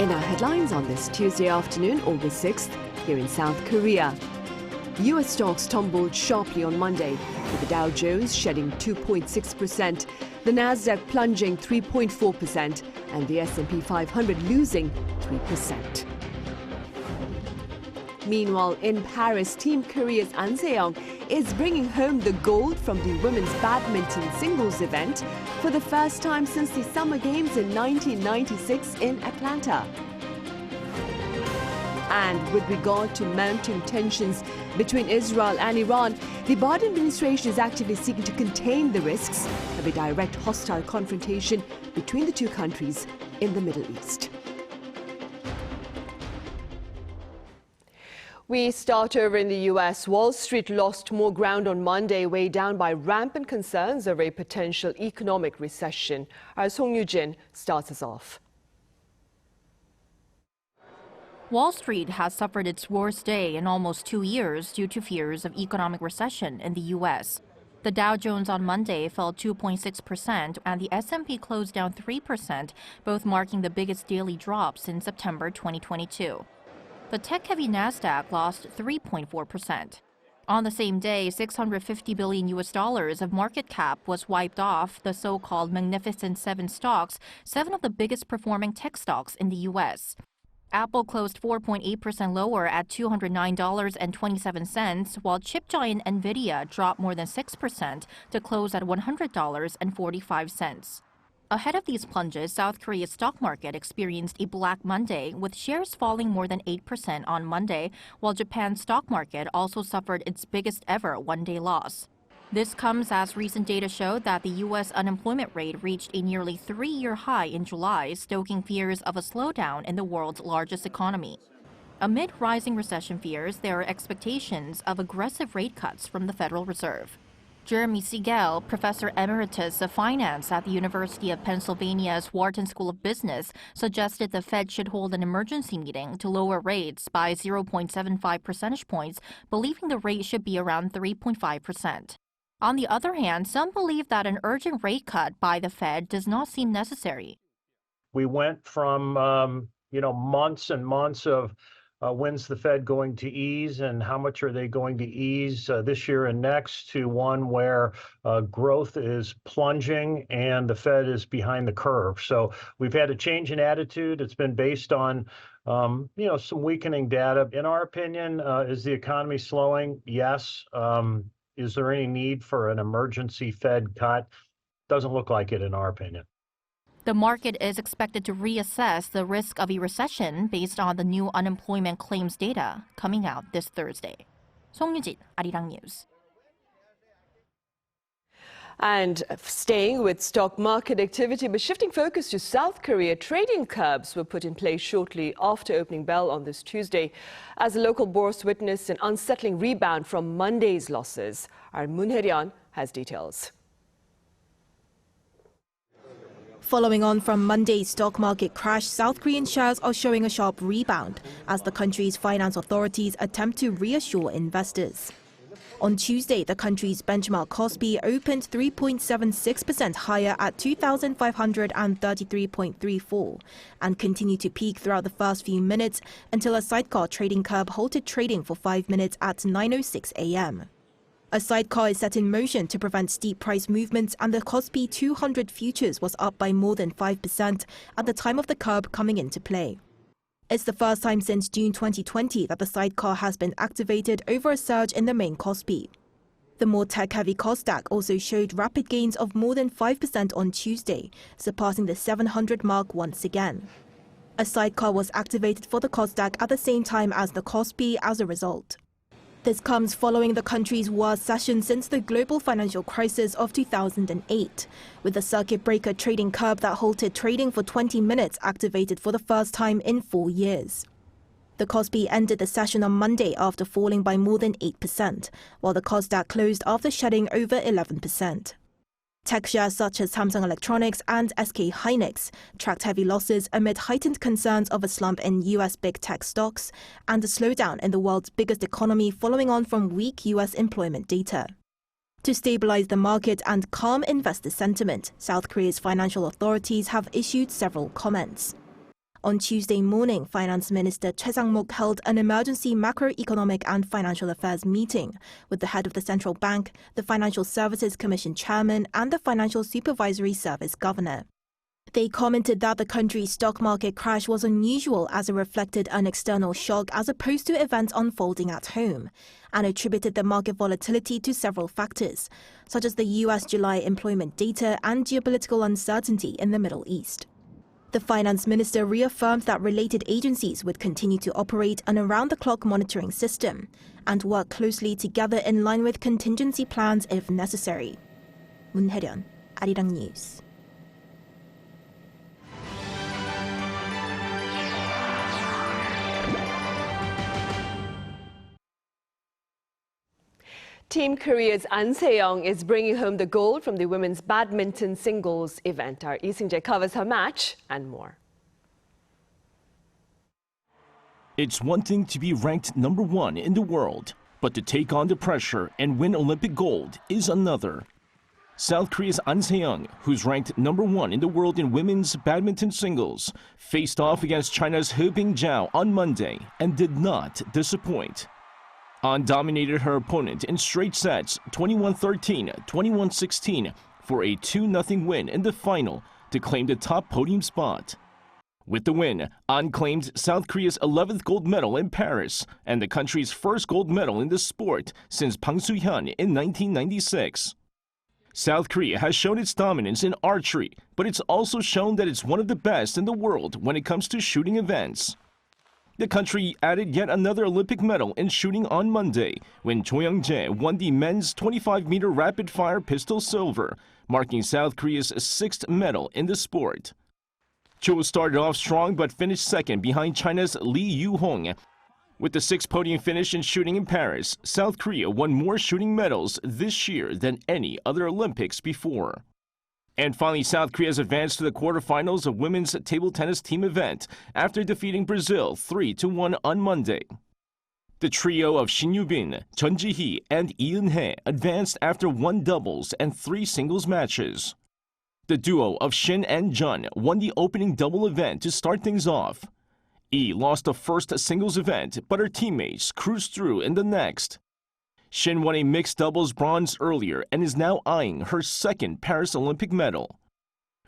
In our headlines on this Tuesday afternoon, August 6th, here in South Korea. U.S. stocks tumbled sharply on Monday, with the Dow Jones shedding 2.6%, the Nasdaq plunging 3.4%, and the S&P 500 losing 3%. Meanwhile, in Paris, Team Korea's An Se-young is bringing home the gold from the women's badminton singles event for the first time since the Summer Games in 1996 in Atlanta. And with regard to mounting tensions between Israel and Iran, the Biden administration is actively seeking to contain the risks of a direct hostile confrontation between the two countries in the Middle East. We start over in the U.S. Wall Street lost more ground on Monday, weighed down by rampant concerns of a potential economic recession. Our Song Yoo-jin starts us off. Wall Street has suffered its worst day in almost 2 years due to fears of economic recession in the U.S. The Dow Jones on Monday fell 2.6% and the S&P closed down 3%, both marking the biggest daily drop since September 2022. The tech-heavy Nasdaq lost 3.4%. On the same day, $650 billion of market cap was wiped off the so-called Magnificent Seven stocks, 7 of the biggest performing tech stocks in the U.S. Apple closed 4.8% lower at $209.27, while chip giant Nvidia dropped more than 6% to close at $100.45. Ahead of these plunges, South Korea's stock market experienced a Black Monday, with shares falling more than 8% on Monday, while Japan's stock market also suffered its biggest ever one-day loss. This comes as recent data showed that the U.S. unemployment rate reached a nearly 3-year high in July, stoking fears of a slowdown in the world's largest economy. Amid rising recession fears, there are expectations of aggressive rate cuts from the Federal Reserve. Jeremy Siegel, Professor Emeritus of Finance at the University of Pennsylvania's Wharton School of Business, suggested the Fed should hold an emergency meeting to lower rates by 0.75 percentage points, believing the rate should be around 3.5%. On the other hand, some believe that an urgent rate cut by the Fed does not seem necessary. We went from months and months of when's the Fed going to ease and how much are they going to ease this year and next, to one where growth is plunging and the Fed is behind the curve. So we've had a change in attitude. It's been based on some weakening data. In our opinion, is the economy slowing? Yes. Is there any need for an emergency Fed cut? Doesn't look like it in our opinion. The market is expected to reassess the risk of a recession based on the new unemployment claims data coming out this Thursday. Song Yoo-jin, Arirang News. And staying with stock market activity, but shifting focus to South Korea, trading curbs were put in place shortly after opening bell on this Tuesday, as the local bourse witnessed an unsettling rebound from Monday's losses. Our Moon Hye-ryun has details. Following on from Monday's stock market crash, South Korean shares are showing a sharp rebound as the country's finance authorities attempt to reassure investors. On Tuesday, the country's benchmark Kospi opened 3.76% higher at 2,533.34 and continued to peak throughout the first few minutes until a sidecar trading curb halted trading for 5 minutes at 9:06 a.m. A sidecar is set in motion to prevent steep price movements, and the Kospi 200 futures was up by more than 5% at the time of the curb coming into play. It's the first time since June 2020 that the sidecar has been activated over a surge in the main Kospi. The more tech-heavy Kosdaq also showed rapid gains of more than 5% on Tuesday, surpassing the 700 mark once again. A sidecar was activated for the Kosdaq at the same time as the Kospi as a result. This comes following the country's worst session since the global financial crisis of 2008, with the circuit breaker trading curb that halted trading for 20 minutes activated for the first time in 4 years. The Kospi ended the session on Monday after falling by more than 8%, while the Kosdaq closed after shedding over 11%. Tech shares such as Samsung Electronics and SK Hynix tracked heavy losses amid heightened concerns of a slump in U.S. big tech stocks and a slowdown in the world's biggest economy following on from weak U.S. employment data. To stabilize the market and calm investor sentiment, South Korea's financial authorities have issued several comments. On Tuesday morning, Finance Minister Choi Sang-mok held an emergency macroeconomic and financial affairs meeting with the head of the central bank, the Financial Services Commission chairman, and the Financial Supervisory Service governor. They commented that the country's stock market crash was unusual as it reflected an external shock as opposed to events unfolding at home, and attributed the market volatility to several factors, such as the US July employment data and geopolitical uncertainty in the Middle East. The finance minister reaffirmed that related agencies would continue to operate an around-the-clock monitoring system and work closely together in line with contingency plans if necessary. Moon Hae-ryun, Arirang News. Team Korea's An Se-young is bringing home the gold from the women's badminton singles event. Our Lee Seung-jae covers her match and more. It's one thing to be ranked #1 in the world, but to take on the pressure and win Olympic gold is another. South Korea's An Se-young, who's ranked #1 in the world in women's badminton singles, faced off against China's He Bingjiao on Monday and did not disappoint. An dominated her opponent in straight sets 21-13, 21-16 for a 2-0 win in the final to claim the top podium spot. With the win, An claimed South Korea's 11th gold medal in Paris and the country's first gold medal in the sport since Bang Soo-hyun in 1996. South Korea has shown its dominance in archery, but it's also shown that it's one of the best in the world when it comes to shooting events. The country added yet another Olympic medal in shooting on Monday when Cho Young-jae won the men's 25-meter rapid-fire pistol silver, marking South Korea's 6th medal in the sport. Cho started off strong but finished second behind China's Lee Yu-hong. With the 6th podium finish in shooting in Paris, South Korea won more shooting medals this year than any other Olympics before. And finally, South Korea has advanced to the quarterfinals of women's table tennis team event after defeating Brazil 3-1 on Monday. The trio of Shin Yu-bin, Chun Ji-hee, and Lee Eun-hae advanced after 1 doubles and 3 singles matches. The duo of Shin and Jun won the opening double event to start things off. Lee lost the first singles event, but her teammates cruised through in the next. Shin won a mixed doubles bronze earlier and is now eyeing her 2nd Paris Olympic medal.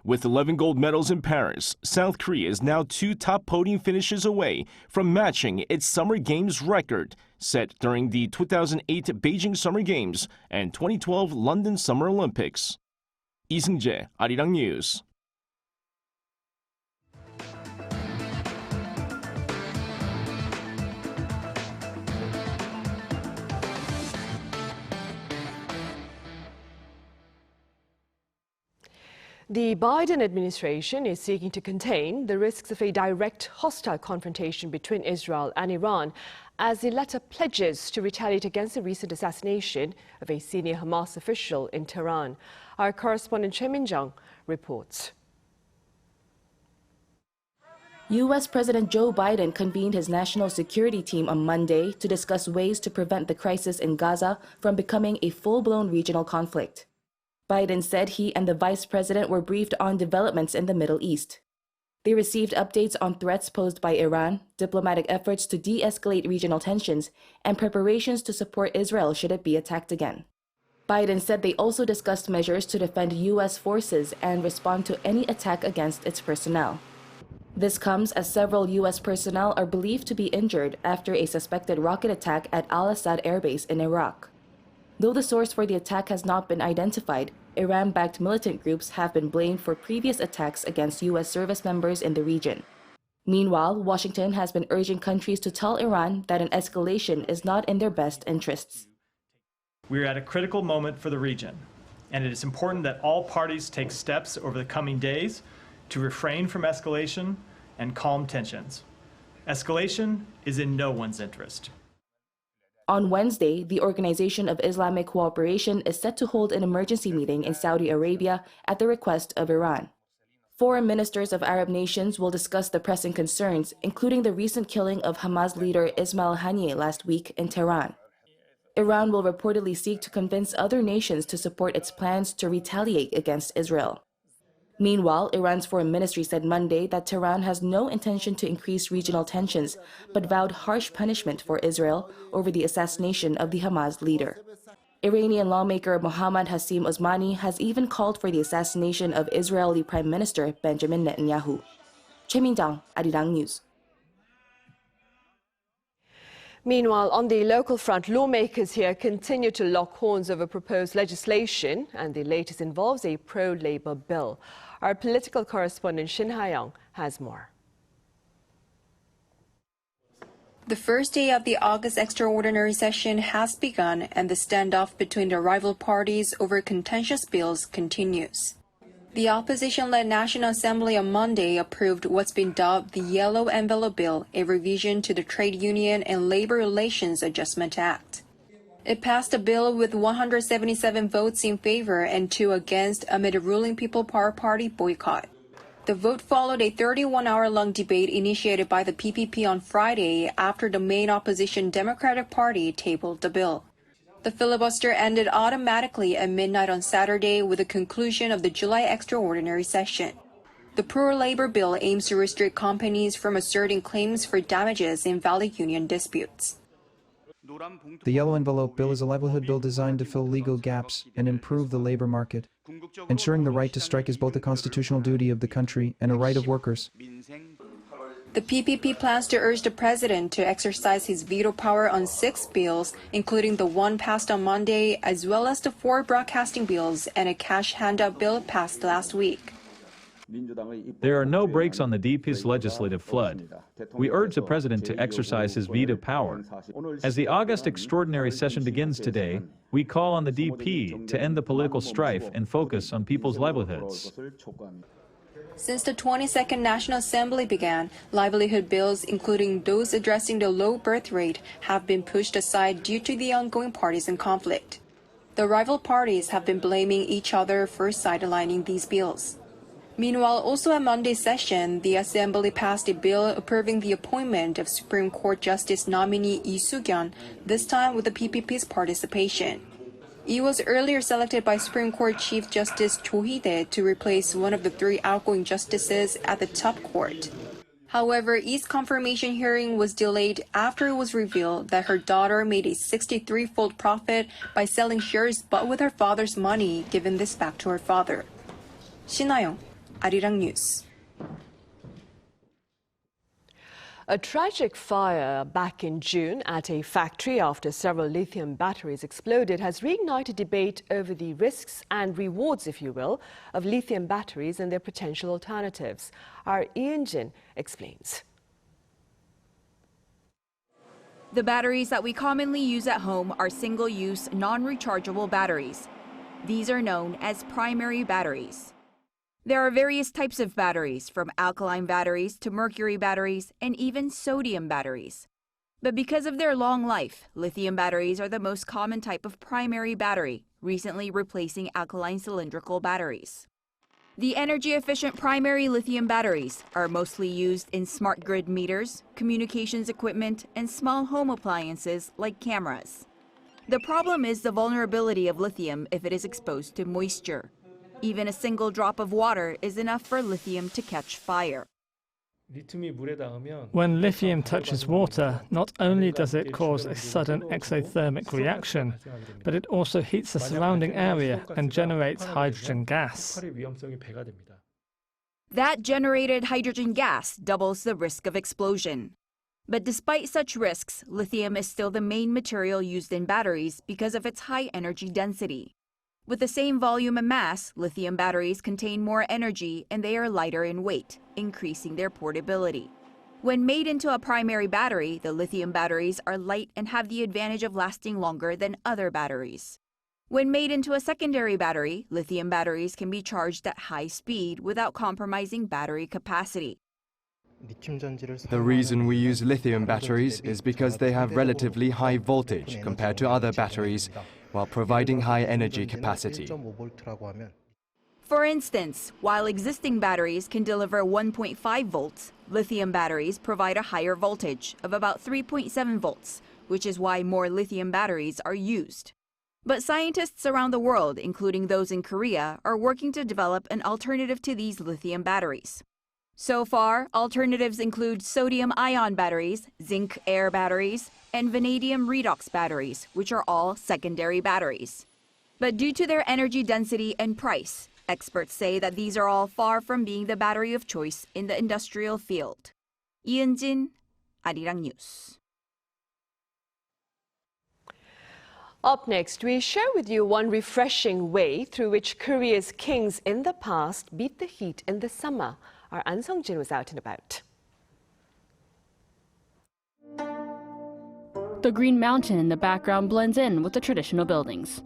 With 11 gold medals in Paris, South Korea is now 2 top podium finishes away from matching its Summer Games record set during the 2008 Beijing Summer Games and 2012 London Summer Olympics. Lee Seung-jae, Arirang News. The Biden administration is seeking to contain the risks of a direct hostile confrontation between Israel and Iran as the latter pledges to retaliate against the recent assassination of a senior Hamas official in Tehran. Our correspondent Choi Min-jung reports. U.S. President Joe Biden convened his national security team on Monday to discuss ways to prevent the crisis in Gaza from becoming a full-blown regional conflict. Biden said he and the vice president were briefed on developments in the Middle East. They received updates on threats posed by Iran, diplomatic efforts to de-escalate regional tensions, and preparations to support Israel should it be attacked again. Biden said they also discussed measures to defend U.S. forces and respond to any attack against its personnel. This comes as several U.S. personnel are believed to be injured after a suspected rocket attack at Al-Assad Air Base in Iraq. Though the source for the attack has not been identified, Iran-backed militant groups have been blamed for previous attacks against U.S. service members in the region. Meanwhile, Washington has been urging countries to tell Iran that an escalation is not in their best interests. We are at a critical moment for the region, and it is important that all parties take steps over the coming days to refrain from escalation and calm tensions. Escalation is in no one's interest. On Wednesday, the Organization of Islamic Cooperation is set to hold an emergency meeting in Saudi Arabia at the request of Iran. Foreign ministers of Arab nations will discuss the pressing concerns, including the recent killing of Hamas leader Ismail Haniyeh last week in Tehran. Iran will reportedly seek to convince other nations to support its plans to retaliate against Israel. Meanwhile, Iran's foreign ministry said Monday that Tehran has no intention to increase regional tensions, but vowed harsh punishment for Israel over the assassination of the Hamas leader. Iranian lawmaker Mohammad Hassim Osmani has even called for the assassination of Israeli Prime Minister Benjamin Netanyahu. Choi Min-jang, Arirang News. Meanwhile, on the local front, lawmakers here continue to lock horns over proposed legislation, and the latest involves a pro-Labour bill. Our political correspondent Shin Ha-young has more. The first day of the August extraordinary session has begun, and the standoff between the rival parties over contentious bills continues. The opposition-led National Assembly on Monday approved what's been dubbed the Yellow Envelope Bill, a revision to the Trade Union and Labor Relations Adjustment Act. It passed a bill with 177 votes in favor and 2 against amid a ruling People Power Party boycott. The vote followed a 31-hour-long debate initiated by the PPP on Friday after the main opposition Democratic Party tabled the bill. The filibuster ended automatically at midnight on Saturday with the conclusion of the July extraordinary session. The pro-labor bill aims to restrict companies from asserting claims for damages in valid union disputes. The Yellow Envelope Bill is a livelihood bill designed to fill legal gaps and improve the labor market. Ensuring the right to strike is both a constitutional duty of the country and a right of workers. The PPP plans to urge the president to exercise his veto power on 6 bills, including the one passed on Monday, as well as the 4 broadcasting bills and a cash handout bill passed last week. There are no brakes on the DP's legislative flood. We urge the president to exercise his veto power. As the August extraordinary session begins today, we call on the DP to end the political strife and focus on people's livelihoods. Since the 22nd National Assembly began, livelihood bills, including those addressing the low birth rate, have been pushed aside due to the ongoing partisan conflict. The rival parties have been blaming each other for sidelining these bills. Meanwhile, also at Monday's session, the Assembly passed a bill approving the appointment of Supreme Court Justice nominee Lee Soo-kyun, this time with the PPP's participation. He was earlier selected by Supreme Court Chief Justice Cho Hee-dae to replace one of the 3 outgoing justices at the top court. However, Lee's confirmation hearing was delayed after it was revealed that her daughter made a 63-fold profit by selling shares but with her father's money, giving this back to her father. Shin Ha-young, Arirang News. A tragic fire back in June at a factory after several lithium batteries exploded has reignited debate over the risks and rewards, if you will, of lithium batteries and their potential alternatives. Our Ian Jin explains. The batteries that we commonly use at home are single-use, non-rechargeable batteries. These are known as primary batteries. There are various types of batteries, from alkaline batteries to mercury batteries and even sodium batteries. But because of their long life, lithium batteries are the most common type of primary battery, recently replacing alkaline cylindrical batteries. The energy-efficient primary lithium batteries are mostly used in smart grid meters, communications equipment, and small home appliances like cameras. The problem is the vulnerability of lithium if it is exposed to moisture. Even a single drop of water is enough for lithium to catch fire. When lithium touches water, not only does it cause a sudden exothermic reaction, but it also heats the surrounding area and generates hydrogen gas. That generated hydrogen gas doubles the risk of explosion. But despite such risks, lithium is still the main material used in batteries because of its high energy density. With the same volume and mass, lithium batteries contain more energy and they are lighter in weight, increasing their portability. When made into a primary battery, the lithium batteries are light and have the advantage of lasting longer than other batteries. When made into a secondary battery, lithium batteries can be charged at high speed without compromising battery capacity. The reason we use lithium batteries is because they have relatively high voltage compared to other batteries, while providing high energy capacity. For instance, while existing batteries can deliver 1.5 volts, lithium batteries provide a higher voltage of about 3.7 volts, which is why more lithium batteries are used. But scientists around the world, including those in Korea, are working to develop an alternative to these lithium batteries. So far, alternatives include sodium-ion batteries, zinc-air batteries, and vanadium redox batteries, which are all secondary batteries. But due to their energy density and price, experts say that these are all far from being the battery of choice in the industrial field. 이은진, Arirang News. Up next, we share with you one refreshing way through which Korea's kings in the past beat the heat in the summer. Our An Sung-jin was out and about. The Green Mountain in the background blends in with the traditional buildings.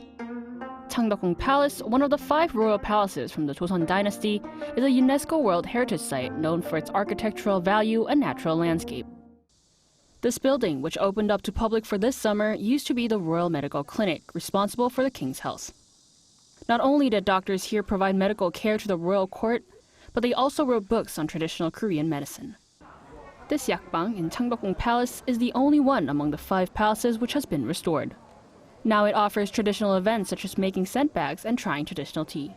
Changdeokgung Palace, one of the 5 royal palaces from the Joseon dynasty, is a UNESCO World Heritage Site known for its architectural value and natural landscape. This building, which opened up to public for this summer, used to be the Royal Medical Clinic, responsible for the king's health. Not only did doctors here provide medical care to the royal court, but they also wrote books on traditional Korean medicine. This yakbang in Changdeokgung Palace is the only one among the 5 palaces which has been restored. Now it offers traditional events such as making scent bags and trying traditional tea.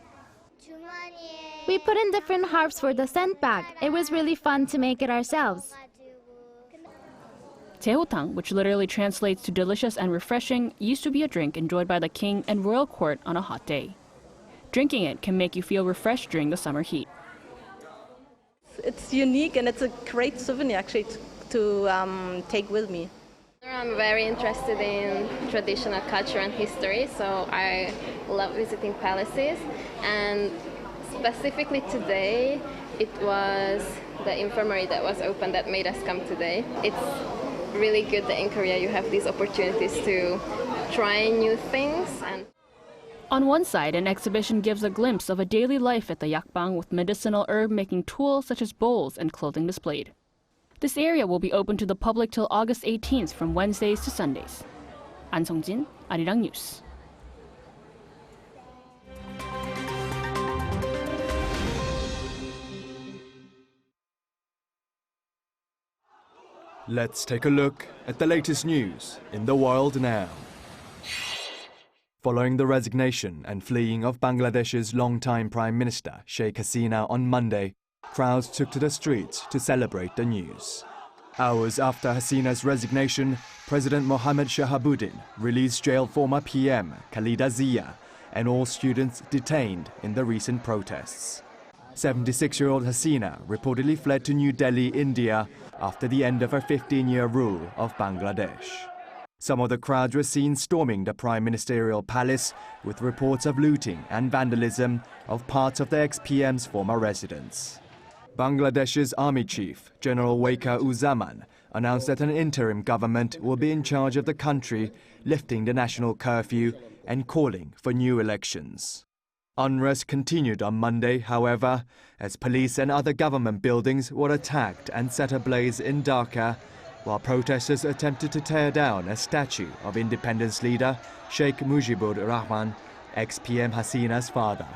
We put in different herbs for the scent bag. It was really fun to make it ourselves. Taehotang, which literally translates to delicious and refreshing, used to be a drink enjoyed by the king and royal court on a hot day. Drinking it can make you feel refreshed during the summer heat. It's unique and it's a great souvenir actually to take with me. I'm very interested in traditional culture and history, so I love visiting palaces. And specifically today, it was the infirmary that was open that made us come today. It's really good that in Korea you have these opportunities to try new things. On one side, an exhibition gives a glimpse of a daily life at the yakbang with medicinal herb-making tools such as bowls and clothing displayed. This area will be open to the public till August 18th from Wednesdays to Sundays. An Sung-jin, Arirang News. Let's take a look at the latest news in the world now. Following the resignation and fleeing of Bangladesh's longtime Prime Minister Sheikh Hasina on Monday, crowds took to the streets to celebrate the news. Hours after Hasina's resignation, President Mohammad Shahabuddin released jailed former PM Khalida Zia and all students detained in the recent protests. 76-year-old Hasina reportedly fled to New Delhi, India, after the end of her 15-year rule of Bangladesh. Some of the crowds were seen storming the prime ministerial palace, with reports of looting and vandalism of parts of the ex-PM's former residence. Bangladesh's army chief, General Waqar-Uzzaman, announced that an interim government will be in charge of the country, lifting the national curfew and calling for new elections. Unrest continued on Monday, however, as police and other government buildings were attacked and set ablaze in Dhaka, while protesters attempted to tear down a statue of independence leader Sheikh Mujibur Rahman, ex-PM Hasina's father.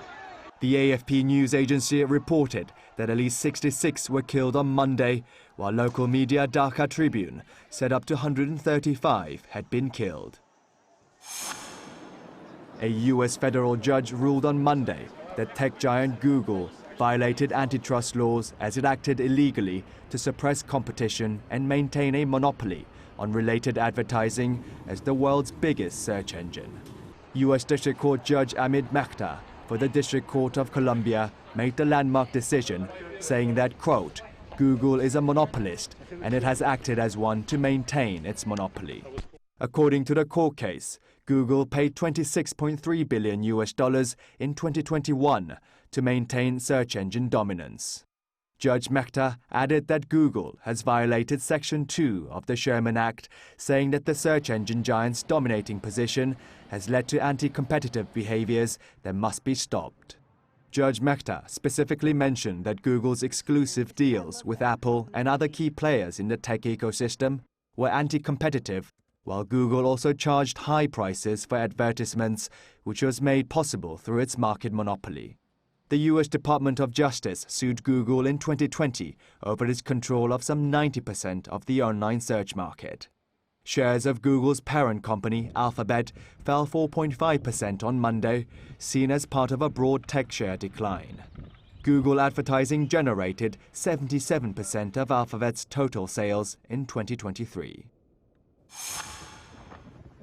The AFP news agency reported that at least 66 were killed on Monday, while local media Dhaka Tribune said up to 135 had been killed. A U.S. federal judge ruled on Monday that tech giant Google violated antitrust laws as it acted illegally to suppress competition and maintain a monopoly on related advertising as the world's biggest search engine. U.S. District Court Judge Amit Mehta for the District Court of Columbia made the landmark decision, saying that, quote, Google is a monopolist and it has acted as one to maintain its monopoly. According to the court case, Google paid $26.3 billion in 2021 to maintain search engine dominance. Judge Mehta added that Google has violated Section 2 of the Sherman Act, saying that the search engine giant's dominating position has led to anti-competitive behaviors that must be stopped. Judge Mehta specifically mentioned that Google's exclusive deals with Apple and other key players in the tech ecosystem were anti-competitive, while Google also charged high prices for advertisements, which was made possible through its market monopoly. The U.S. Department of Justice sued Google in 2020 over its control of some 90% of the online search market. Shares of Google's parent company, Alphabet, fell 4.5% on Monday, seen as part of a broad tech share decline. Google advertising generated 77% of Alphabet's total sales in 2023.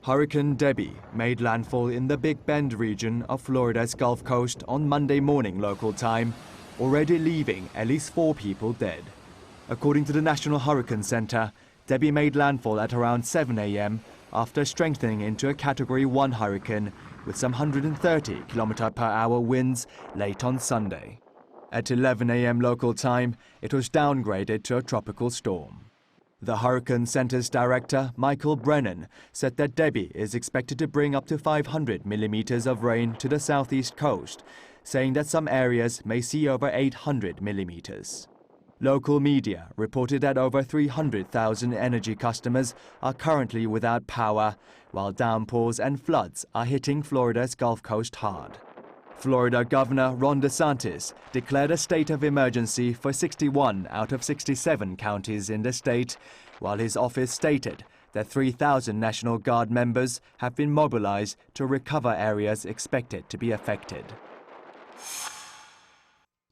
Hurricane Debby made landfall in the Big Bend region of Florida's Gulf Coast on Monday morning local time, already leaving at least 4 people dead. According to the National Hurricane Center, Debby made landfall at around 7 a.m. after strengthening into a Category 1 hurricane with some 130 km/h winds late on Sunday. At 11 a.m. local time, it was downgraded to a tropical storm. The Hurricane Center's director, Michael Brennan, said that Debby is expected to bring up to 500 millimeters of rain to the southeast coast, saying that some areas may see over 800 millimeters. Local media reported that over 300,000 energy customers are currently without power, while downpours and floods are hitting Florida's Gulf Coast hard. Florida Governor Ron DeSantis declared a state of emergency for 61 out of 67 counties in the state, while his office stated that 3,000 National Guard members have been mobilized to recover areas expected to be affected.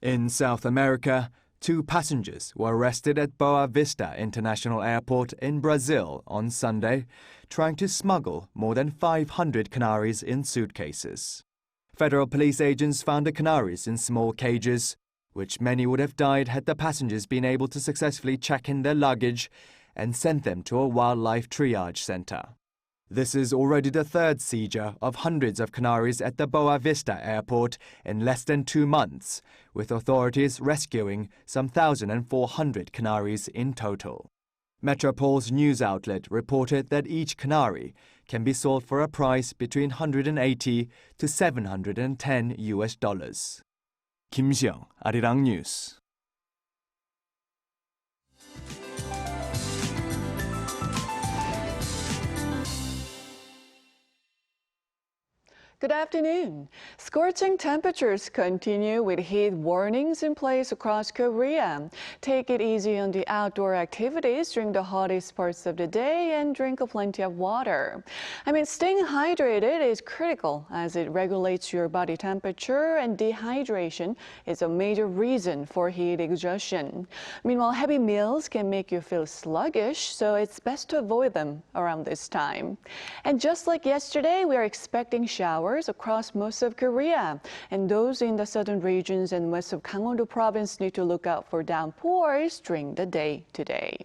In South America, 2 passengers were arrested at Boa Vista International Airport in Brazil on Sunday, trying to smuggle more than 500 canaries in suitcases. Federal police agents found the canaries in small cages, which many would have died had the passengers been able to successfully check in their luggage and sent them to a wildlife triage center. This is already the 3rd seizure of hundreds of canaries at the Boa Vista airport in less than 2 months, with authorities rescuing some 1,400 canaries in total. Metropol's news outlet reported that each canary can be sold for a price between $180 to $710 US. Kim Seong, Arirang News. Good afternoon. Scorching temperatures continue with heat warnings in place across Korea. Take it easy on the outdoor activities during the hottest parts of the day and drink plenty of water. Staying hydrated is critical as it regulates your body temperature, and dehydration is a major reason for heat exhaustion. Meanwhile, heavy meals can make you feel sluggish, so it's best to avoid them around this time. And just like yesterday, we are expecting showers across most of Korea, and those in the southern regions and west of Gangwon-do province need to look out for downpours during the day today.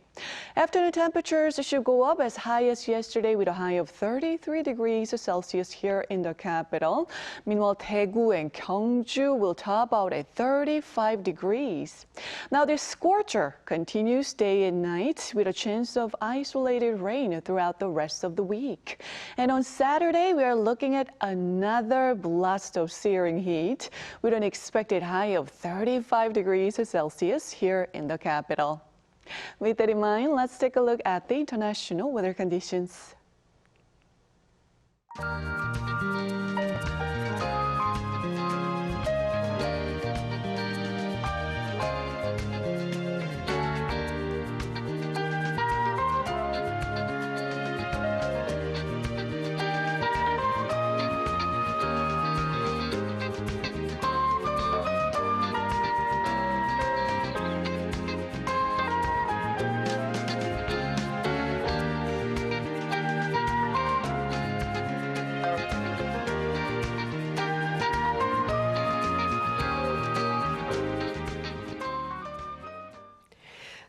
Afternoon temperatures should go up as high as yesterday with a high of 33 degrees Celsius here in the capital. Meanwhile, Daegu and Gyeongju will top out at 35 degrees. Now, this scorcher continues day and night with a chance of isolated rain throughout the rest of the week. And on Saturday, we are looking at another blast of searing heat with an expected high of 35 degrees Celsius here in the capital. With that in mind, let's take a look at the international weather conditions.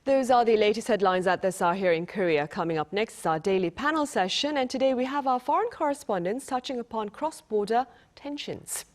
Those are the latest headlines at this hour here in Korea. Coming up next is our daily panel session, and today we have our foreign correspondents touching upon cross-border tensions.